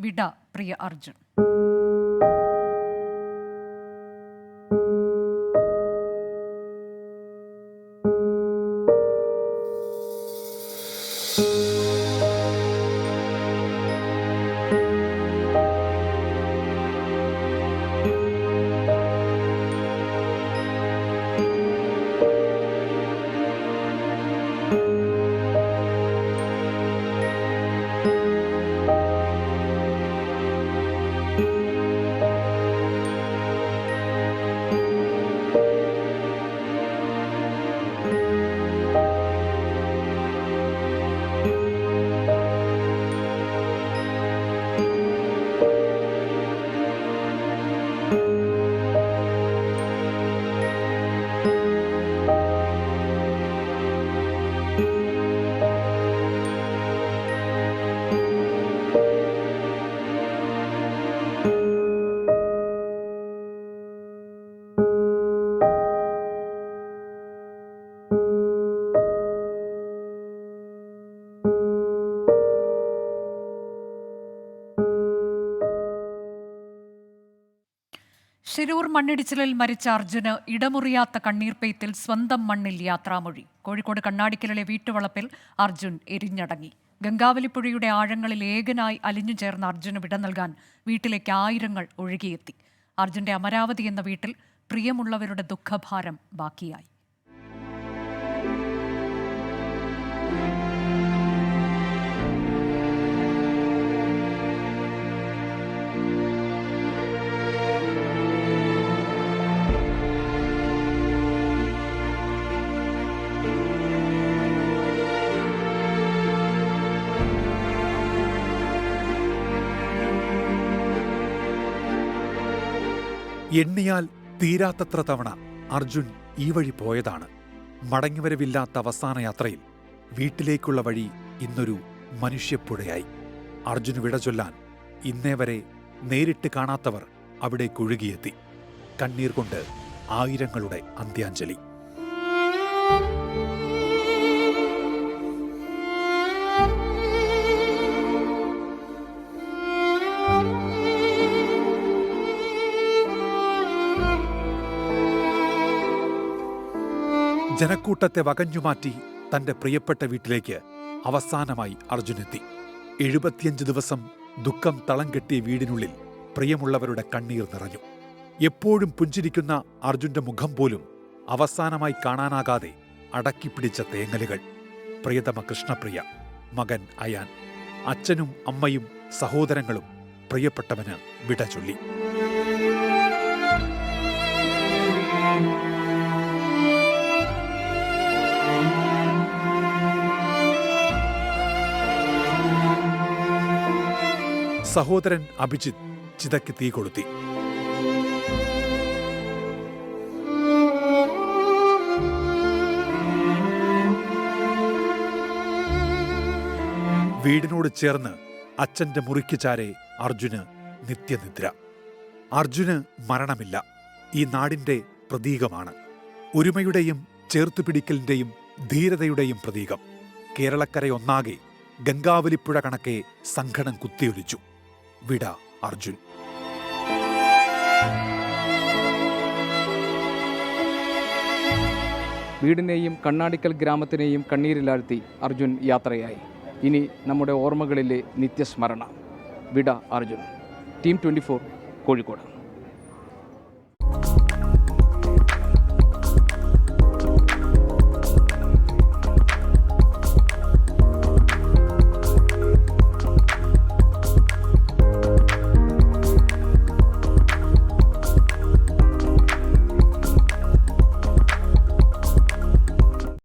വിട പ്രിയ അർജുൻ. ശിരൂർ മണ്ണിടിച്ചിലിൽ മരിച്ച അർജുന് ഇടമുറിയാത്ത കണ്ണീർപ്പെയ്ത്തിൽ സ്വന്തം മണ്ണിൽ യാത്രാമൊഴി. കോഴിക്കോട് കണ്ണാടിക്കലിലെ വീട്ടുവളപ്പിൽ അർജുൻ എരിഞ്ഞടങ്ങി. ഗംഗാവലിപ്പുഴയുടെ ആഴങ്ങളിൽ ഏകനായി അലിഞ്ഞു ചേർന്ന അർജുന് വിട നൽകാൻ വീട്ടിലേക്ക് ആയിരങ്ങൾ ഒഴുകിയെത്തി. അർജുന്റെ അമരാവതി എന്ന വീട്ടിൽ പ്രിയമുള്ളവരുടെ ദുഃഖഭാരം ബാക്കിയായി. എണ്ണിയാൽ തീരാത്തത്ര തവണ അർജുൻ ഈ വഴി പോയതാണ്. മടങ്ങിവരവില്ലാത്ത അവസാന യാത്രയിൽ വീട്ടിലേക്കുള്ള വഴി ഇന്നൊരു മനുഷ്യപ്പുഴയായി. അർജുന് വിട ചൊല്ലാൻ ഇന്നേ വരെ നേരിട്ട് കാണാത്തവർ അവിടെ ഒഴുകിയെത്തി. കണ്ണീർ കൊണ്ട് ആയിരങ്ങളുടെ അന്ത്യാഞ്ജലി. ജനക്കൂട്ടത്തെ വകഞ്ഞുമാറ്റി തന്റെ പ്രിയപ്പെട്ട വീട്ടിലേക്ക് അവസാനമായി അർജുനെത്തി. 75 ദിവസം ദുഃഖം തളം കെട്ടിയ വീടിനുള്ളിൽ പ്രിയമുള്ളവരുടെ കണ്ണീർ നിറഞ്ഞു. എപ്പോഴും പുഞ്ചിരിക്കുന്ന അർജുന്റെ മുഖം പോലും അവസാനമായി കാണാനാകാതെ അടക്കിപ്പിടിച്ച തേങ്ങലുകൾ. പ്രിയതമ കൃഷ്ണപ്രിയ, മകൻ അയാൻ, അച്ഛനും അമ്മയും സഹോദരങ്ങളും പ്രിയപ്പെട്ടവന് വിട ചൊല്ലി. സഹോദരൻ അഭിജിത്ത് ചിതയ്ക്ക് തീ കൊളുത്തി. വീടിനോട് ചേർന്ന് അച്ഛന്റെ മുറിക്ക് ചാരെ അർജുന് നിത്യനിദ്ര. അർജുന് മരണമില്ല. ഈ നാടിന്റെ പ്രതീകമാണ്. ഒരുമയുടെയും ചേർത്തുപിടിക്കലിന്റെയും ധീരതയുടെയും പ്രതീകം. കേരളക്കരയൊന്നാകെ ഗംഗാവലിപ്പുഴ കണക്കെ സങ്കടം കുത്തിയൊലിച്ചു. വിട അർജുൻ. വീടിനെയും കണ്ണാടിക്കൽ ഗ്രാമത്തിനെയും കണ്ണീരിലാഴ്ത്തി അർജുൻ യാത്രയായി. ഇനി നമ്മുടെ ഓർമ്മകളിലെ നിത്യസ്മരണ. വിട അർജുൻ. ടീം 24 കോഴിക്കോട്.